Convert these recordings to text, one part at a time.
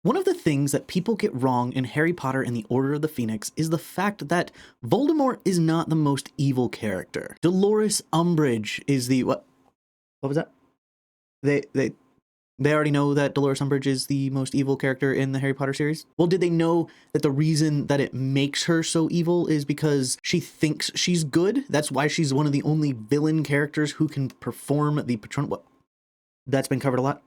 One of the things that people get wrong in Harry Potter and the Order of the Phoenix is the fact that Voldemort is not the most evil character. Dolores Umbridge is the what was that? They already know that Dolores Umbridge is the most evil character in the Harry Potter series. Well, did they know that the reason that it makes her so evil is because she thinks she's good? That's why she's one of the only villain characters who can perform the Patronus. What? That's been covered a lot.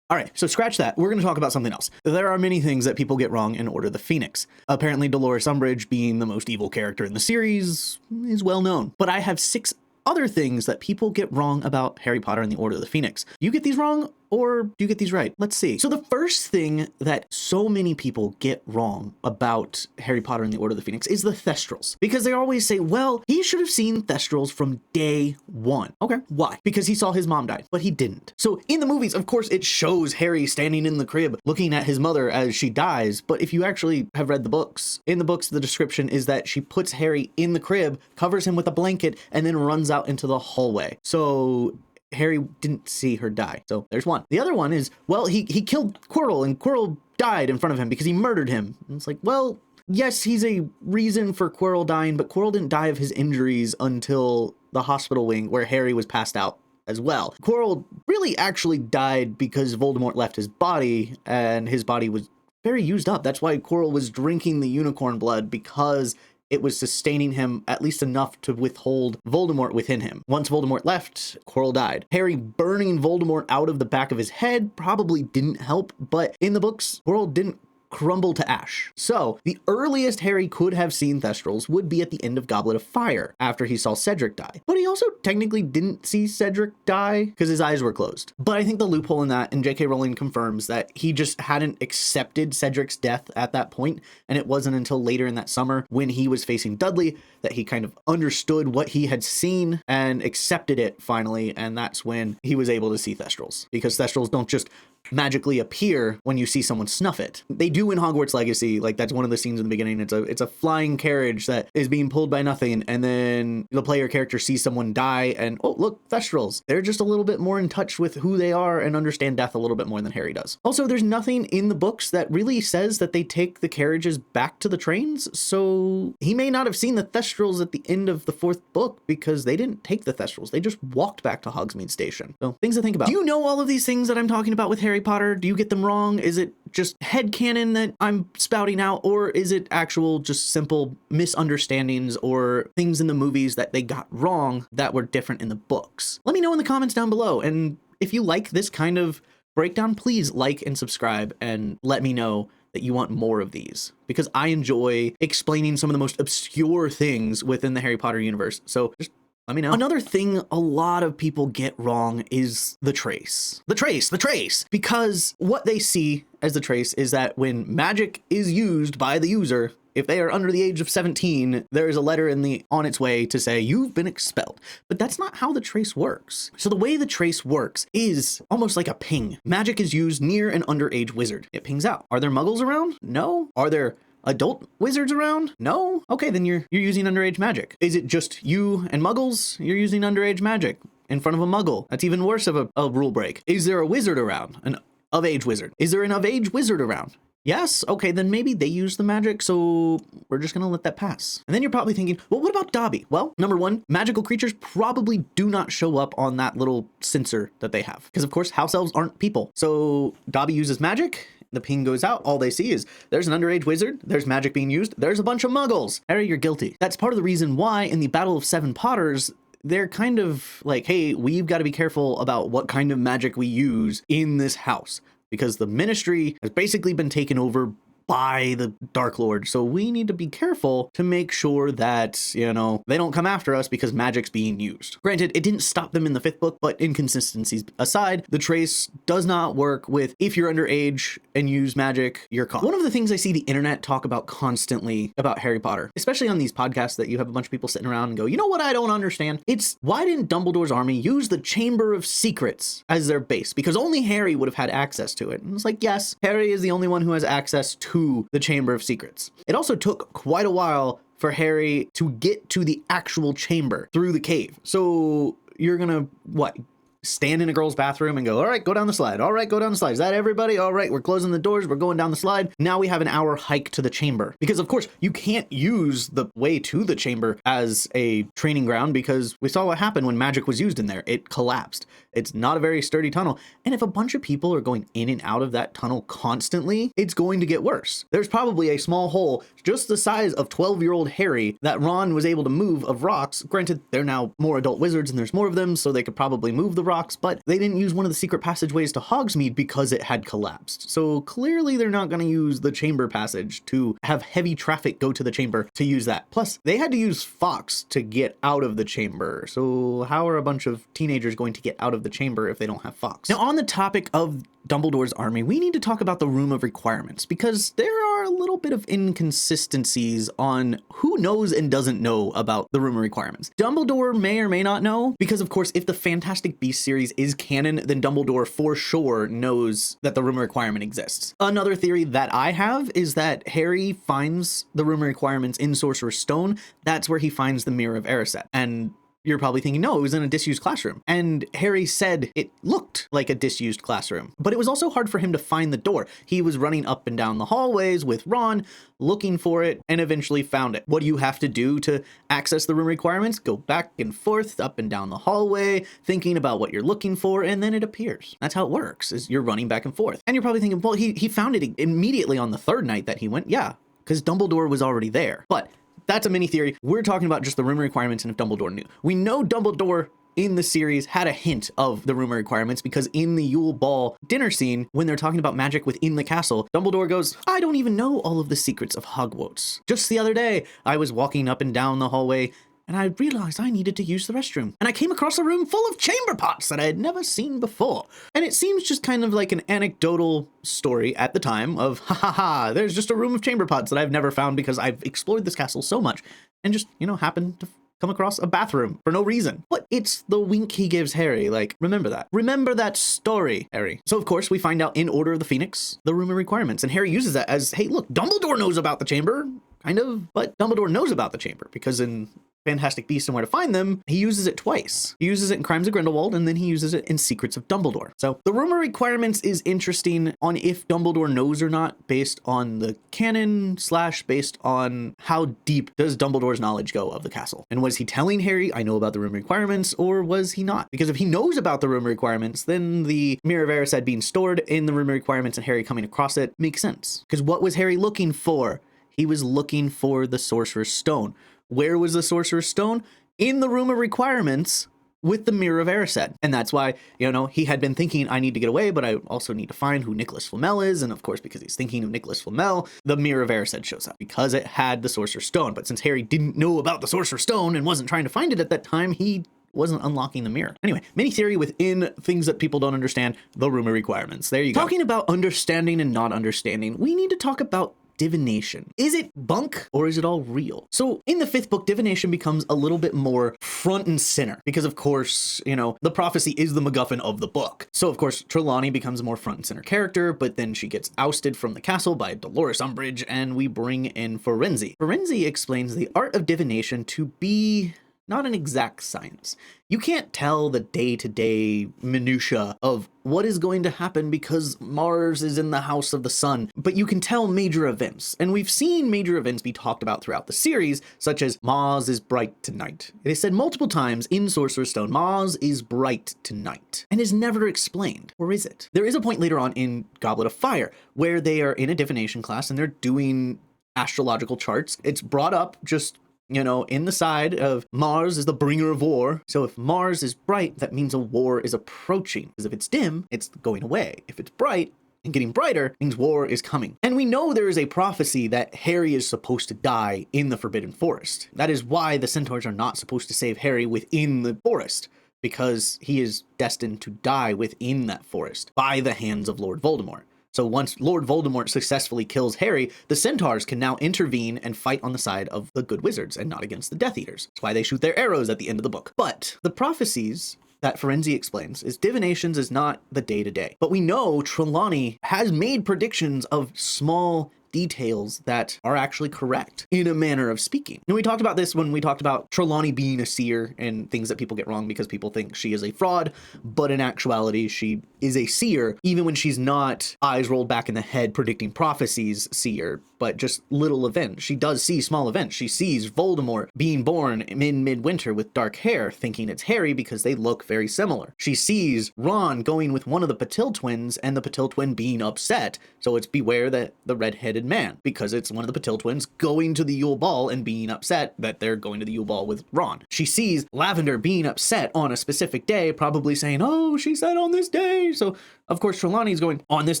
All right, so scratch that. We're going to talk about something else. There are many things that people get wrong in Order of the Phoenix. Apparently, Dolores Umbridge being the most evil character in the series is well known. But I have 6 other things that people get wrong about Harry Potter and the Order of the Phoenix. You get these wrong, or do you get these right? Let's see. So the first thing that so many people get wrong about Harry Potter and the Order of the Phoenix is the Thestrals. Because they always say, well, he should have seen Thestrals from day 1. Okay, why? Because he saw his mom die, but he didn't. So in the movies, of course, it shows Harry standing in the crib looking at his mother as she dies. But if you actually have read the books, in the books, the description is that she puts Harry in the crib, covers him with a blanket, and then runs out into the hallway. So Harry didn't see her die. So there's one. The other one is, well, he killed Quirrell and Quirrell died in front of him because he murdered him. And it's like, well, yes, he's a reason for Quirrell dying, but Quirrell didn't die of his injuries until the hospital wing where Harry was passed out as well. Quirrell really actually died because Voldemort left his body and his body was very used up. That's why Quirrell was drinking the unicorn blood, because it was sustaining him at least enough to withhold Voldemort within him. Once Voldemort left, Quirrell died. Harry burning Voldemort out of the back of his head probably didn't help, but in the books, Quirrell didn't crumble to ash. So the earliest Harry could have seen Thestrals would be at the end of Goblet of Fire, after he saw Cedric die. But he also technically didn't see Cedric die because his eyes were closed. But I think the loophole in that, and J.K. Rowling confirms that he just hadn't accepted Cedric's death at that point, and it wasn't until later in that summer when he was facing Dudley that he kind of understood what he had seen and accepted it finally, and that's when he was able to see Thestrals. Because Thestrals don't just magically appear when you see someone snuff it. They do in Hogwarts Legacy. Like, that's one of the scenes in the beginning. It's a flying carriage that is being pulled by nothing, and then the player character sees someone die and, oh, look, Thestrals. They're just a little bit more in touch with who they are and understand death a little bit more than Harry does. Also, there's nothing in the books that really says that they take the carriages back to the trains, so he may not have seen the Thestrals at the end of the 4th book because they didn't take the Thestrals. They just walked back to Hogsmeade Station. So, things to think about. Do you know all of these things that I'm talking about with Harry Potter? Do you get them wrong? Is it just headcanon that I'm spouting out, or is it actual just simple misunderstandings or things in the movies that they got wrong that were different in the books? Let me know in the comments down below, and if you like this kind of breakdown, please like and subscribe and let me know that you want more of these, because I enjoy explaining some of the most obscure things within the Harry Potter universe. So just let me know. Another thing a lot of people get wrong is the trace. The trace. Because what they see as the trace is that when magic is used by the user, if they are under the age of 17, there is a letter on its way to say you've been expelled. But that's not how the trace works. So the way the trace works is almost like a ping. Magic is used near an underage wizard. It pings out. Are there muggles around? No. Are there adult wizards around? No? Okay, then you're using underage magic. Is it just you and muggles? You're using underage magic in front of a muggle. That's even worse of a rule break. Is there a wizard around? An of-age wizard? Is there an of-age wizard around? Yes? Okay, then maybe they use the magic, so we're just gonna let that pass. And then you're probably thinking, well, what about Dobby? Well, number one, magical creatures probably do not show up on that little sensor that they have. Because of course, house elves aren't people. So Dobby uses magic, the ping goes out, all they see is there's an underage wizard, there's magic being used, there's a bunch of muggles. Harry, you're guilty. That's part of the reason why in the Battle of Seven Potters, they're kind of like, hey, we've got to be careful about what kind of magic we use in this house, because the ministry has basically been taken over by the Dark Lord. So we need to be careful to make sure that, you know, they don't come after us because magic's being used. Granted, it didn't stop them in the 5th book, but inconsistencies aside, the trace does not work with if you're underage and use magic, you're caught. One of the things I see the internet talk about constantly about Harry Potter, especially on these podcasts that you have a bunch of people sitting around and go, you know what I don't understand? It's why didn't Dumbledore's army use the Chamber of Secrets as their base? Because only Harry would have had access to it. And it's like, yes, Harry is the only one who has access to the Chamber of Secrets. It also took quite a while for Harry to get to the actual chamber through the cave. So you're gonna, what, stand in a girl's bathroom and go, all right, go down the slide. All right, go down the slide. Is that everybody? All right, we're closing the doors. We're going down the slide. Now we have an hour hike to the chamber. Because of course you can't use the way to the chamber as a training ground, because we saw what happened when magic was used in there. It collapsed. It's not a very sturdy tunnel. And if a bunch of people are going in and out of that tunnel constantly, it's going to get worse. There's probably a small hole just the size of 12-year-old Harry that Ron was able to move of rocks. Granted, they're now more adult wizards and there's more of them, so they could probably move the rocks, but they didn't use one of the secret passageways to Hogsmeade because it had collapsed. So clearly they're not going to use the chamber passage to have heavy traffic go to the chamber to use that. Plus, they had to use Fox to get out of the chamber. So how are a bunch of teenagers going to get out of the chamber if they don't have Fox? Now, on the topic of Dumbledore's army, we need to talk about the Room of Requirements, because there are a little bit of inconsistencies on who knows and doesn't know about the Room of Requirements. Dumbledore may or may not know, because of course, if the Fantastic Beasts series is canon, then Dumbledore for sure knows that the Room of Requirement exists. Another theory that I have is that Harry finds the Room of Requirements in Sorcerer's Stone. That's where he finds the Mirror of Erised. And you're probably thinking, no, it was in a disused classroom. And Harry said it looked like a disused classroom, but it was also hard for him to find the door. He was running up and down the hallways with Ron, looking for it, and eventually found it. What do you have to do to access the Room requirements? Go back and forth, up and down the hallway, thinking about what you're looking for, and then it appears. That's how it works, is you're running back and forth. And you're probably thinking, well, he found it immediately on the third night that he went. Yeah, because Dumbledore was already there. But that's a mini theory. We're talking about just the Room requirements and if Dumbledore knew. We know Dumbledore in the series had a hint of the Room requirements, because in the Yule Ball dinner scene, when they're talking about magic within the castle, Dumbledore goes, I don't even know all of the secrets of Hogwarts. Just the other day, I was walking up and down the hallway and I realized I needed to use the restroom. And I came across a room full of chamber pots that I had never seen before. And it seems just kind of like an anecdotal story at the time of, ha ha ha, there's just a room of chamber pots that I've never found because I've explored this castle so much and just, happened to come across a bathroom for no reason. But it's the wink he gives Harry, like, remember that. Remember that story, Harry. So of course we find out in Order of the Phoenix, the Room of Requirements, and Harry uses that as, hey, look, Dumbledore knows about the chamber, kind of, but Dumbledore knows about the chamber because in Fantastic Beasts and Where to Find Them, he uses it twice. He uses it in Crimes of Grindelwald, and then he uses it in Secrets of Dumbledore. So the Room of Requirements is interesting on if Dumbledore knows or not, based on the canon / based on how deep does Dumbledore's knowledge go of the castle. And was he telling Harry, I know about the Room of Requirements, or was he not? Because if he knows about the Room of Requirements, then the Mirror of Erised being stored in the Room of Requirements and Harry coming across it makes sense. Because what was Harry looking for? He was looking for the Sorcerer's Stone. Where was the Sorcerer's Stone? In the Room of Requirements with the Mirror of Erised. And that's why, he had been thinking, I need to get away, but I also need to find who Nicholas Flamel is. And of course, because he's thinking of Nicholas Flamel, the Mirror of Erised shows up because it had the Sorcerer's Stone. But since Harry didn't know about the Sorcerer's Stone and wasn't trying to find it at that time, he wasn't unlocking the mirror. Anyway, mini theory within things that people don't understand, the Room of Requirements. There you go. Talking about understanding and not understanding, we need to talk about divination. Is it bunk or is it all real? So in the 5th book, divination becomes a little bit more front and center because of course, the prophecy is the MacGuffin of the book. So of course, Trelawney becomes a more front and center character, but then she gets ousted from the castle by Dolores Umbridge and we bring in Firenze. Firenze explains the art of divination to be not an exact science. You can't tell the day-to-day minutia of what is going to happen because Mars is in the house of the sun, but you can tell major events. And we've seen major events be talked about throughout the series, such as Mars is bright tonight. It is said multiple times in Sorcerer's Stone, Mars is bright tonight, and is never explained. Or is it? There is a point later on in Goblet of Fire where they are in a divination class and they're doing astrological charts. It's brought up just in the side of Mars is the bringer of war. So if Mars is bright, that means a war is approaching. Because if it's dim, it's going away. If it's bright and getting brighter, means war is coming. And we know there is a prophecy that Harry is supposed to die in the Forbidden Forest. That is why the centaurs are not supposed to save Harry within the forest, because he is destined to die within that forest by the hands of Lord Voldemort. So once Lord Voldemort successfully kills Harry, the centaurs can now intervene and fight on the side of the good wizards and not against the Death Eaters. That's why they shoot their arrows at the end of the book. But the prophecies that Firenze explains is divinations is not the day-to-day. But we know Trelawney has made predictions of small details that are actually correct in a manner of speaking. And we talked about this when we talked about Trelawney being a seer and things that people get wrong because people think she is a fraud, but in actuality, she is a seer, even when she's not eyes rolled back in the head predicting prophecies seer, but just little events. She does see small events. She sees Voldemort being born in midwinter with dark hair, thinking it's Harry because they look very similar. She sees Ron going with one of the Patil twins and the Patil twin being upset. So it's beware that the red-headed man, because it's one of the Patil twins going to the Yule Ball and being upset that they're going to the Yule Ball with Ron. She sees Lavender being upset on a specific day, probably saying, oh, she said on this day. So of course, Trelawney's going, on this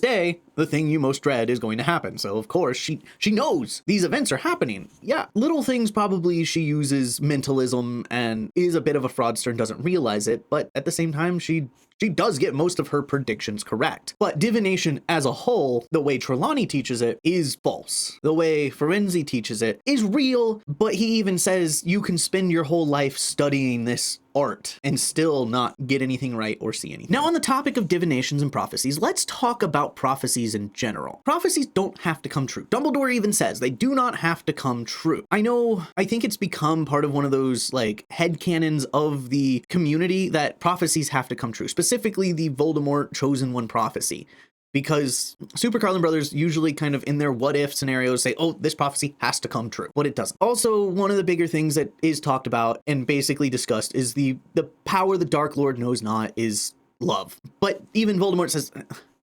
day, the thing you most dread is going to happen. So of course, she knows these events are happening. Yeah, little things probably she uses mentalism and is a bit of a fraudster and doesn't realize it. But at the same time, she does get most of her predictions correct. But divination as a whole, the way Trelawney teaches it, is false. The way Ferenzi teaches it is real, but he even says you can spend your whole life studying this art and still not get anything right or see anything. Now, on the topic of divinations and prophecies, let's talk about prophecies in general. Prophecies don't have to come true. Dumbledore even says they do not have to come true. I think it's become part of one of those like headcanons of the community that prophecies have to come true, specifically the Voldemort chosen one prophecy. Because Super Carlin Brothers usually kind of in their what if scenarios say, oh, this prophecy has to come true, but it doesn't. Also, one of the bigger things that is talked about and basically discussed is the power the Dark Lord knows not is love. But even Voldemort says,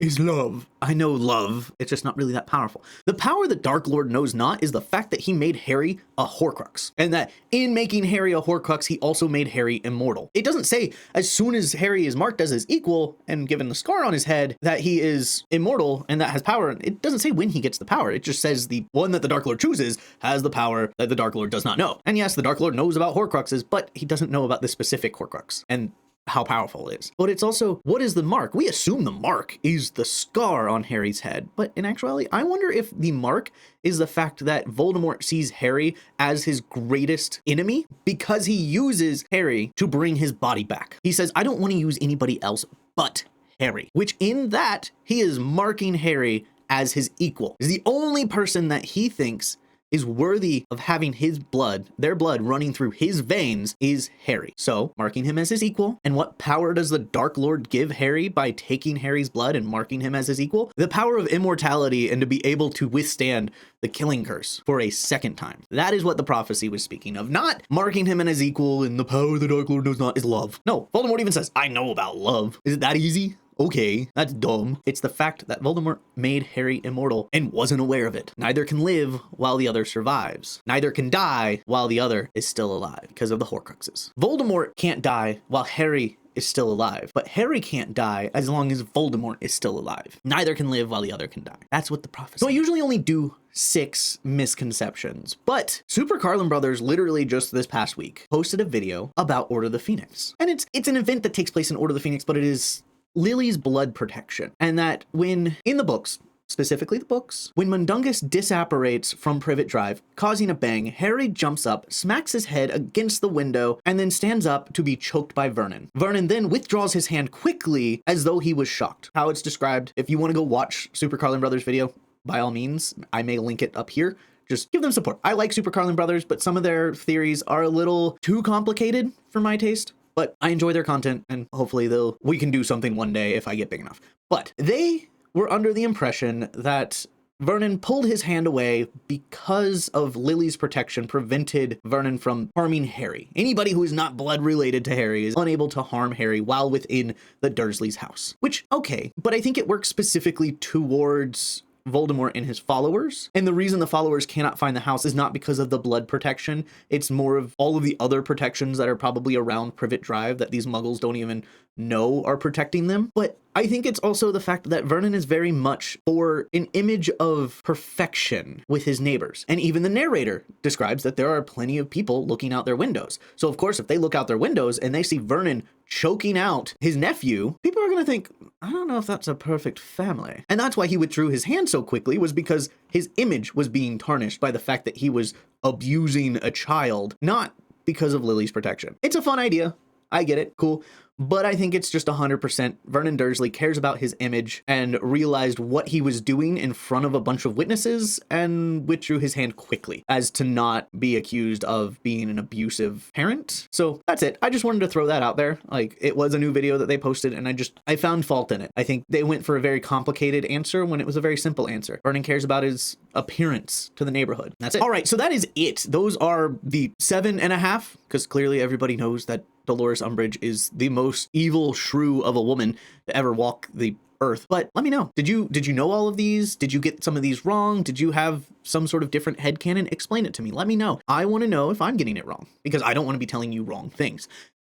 is love. I know love. It's just not really that powerful. The power the Dark Lord knows not is the fact that he made Harry a Horcrux. And that in making Harry a Horcrux, he also made Harry immortal. It doesn't say as soon as Harry is marked as his equal and given the scar on his head that he is immortal and that has power. It doesn't say when he gets the power. It just says the one that the Dark Lord chooses has the power that the Dark Lord does not know. And yes, the Dark Lord knows about Horcruxes, but he doesn't know about this specific Horcrux and how powerful it is. But it's also, what is the mark? We assume the mark is the scar on Harry's head, but in actuality, I wonder if the mark is the fact that Voldemort sees Harry as his greatest enemy because he uses Harry to bring his body back. He says, I don't want to use anybody else but Harry, which in that he is marking Harry as his equal. He's the only person that he thinks is worthy of having his blood, their blood running through his veins is Harry. So marking him as his equal. And what power does the Dark Lord give Harry by taking Harry's blood and marking him as his equal? The power of immortality and to be able to withstand the killing curse for a second time. That is what the prophecy was speaking of, not marking him as equal and the power the Dark Lord knows not is love. No, Voldemort even says, I know about love. Is it that easy? Okay, that's dumb. It's the fact that Voldemort made Harry immortal and wasn't aware of it. Neither can live while the other survives. Neither can die while the other is still alive because of the Horcruxes. Voldemort can't die while Harry is still alive, but Harry can't die as long as Voldemort is still alive. Neither can live while the other can die. That's what the prophecy. So I usually only do 6 misconceptions, but Super Carlin Brothers literally just this past week posted a video about Order of the Phoenix. And it's an event that takes place in Order of the Phoenix, but it is Lily's blood protection. And that when in the books, specifically the books, when Mundungus disapparates from Privet Drive, causing a bang, Harry jumps up, smacks his head against the window, and then stands up to be choked by Vernon. Vernon then withdraws his hand quickly as though he was shocked. How it's described, if you want to go watch Super Carlin Brothers video, by all means, I may link it up here. Just give them support. I like Super Carlin Brothers, but some of their theories are a little too complicated for my taste. But I enjoy their content, and hopefully we can do something one day if I get big enough. But they were under the impression that Vernon pulled his hand away because of Lily's protection prevented Vernon from harming Harry. Anybody who is not blood related to Harry is unable to harm Harry while within the Dursleys' house. Which, okay, but I think it works specifically towards Voldemort and his followers. And the reason the followers cannot find the house is not because of the blood protection. It's more of all of the other protections that are probably around Privet Drive that these muggles don't even know are protecting them. But I think it's also the fact that Vernon is very much for an image of perfection with his neighbors. And even the narrator describes that there are plenty of people looking out their windows. So of course, if they look out their windows and they see Vernon choking out his nephew, people are going to think, I don't know if that's a perfect family. And that's why he withdrew his hand so quickly, was because his image was being tarnished by the fact that he was abusing a child, not because of Lily's protection. It's a fun idea. I get it. Cool. but I think it's just 100% Vernon Dursley cares about his image and realized what he was doing in front of a bunch of witnesses and withdrew his hand quickly as to not be accused of being an abusive parent. So that's it. I just wanted to throw that out there. Like, it was a new video that they posted and I found fault in it. I think they went for a very complicated answer when it was a very simple answer. Vernon cares about his appearance to the neighborhood. That's it. All right, so that is it. Those are the 7.5, because clearly everybody knows that Dolores Umbridge is the most evil shrew of a woman to ever walk the earth. But let me know. Did you know all of these? Did you get some of these wrong? Did you have some sort of different headcanon? Explain it to me. Let me know. I want to know if I'm getting it wrong, because I don't want to be telling you wrong things.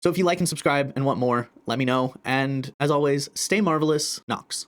So if you like and subscribe and want more, let me know. And as always, stay marvelous, Nox.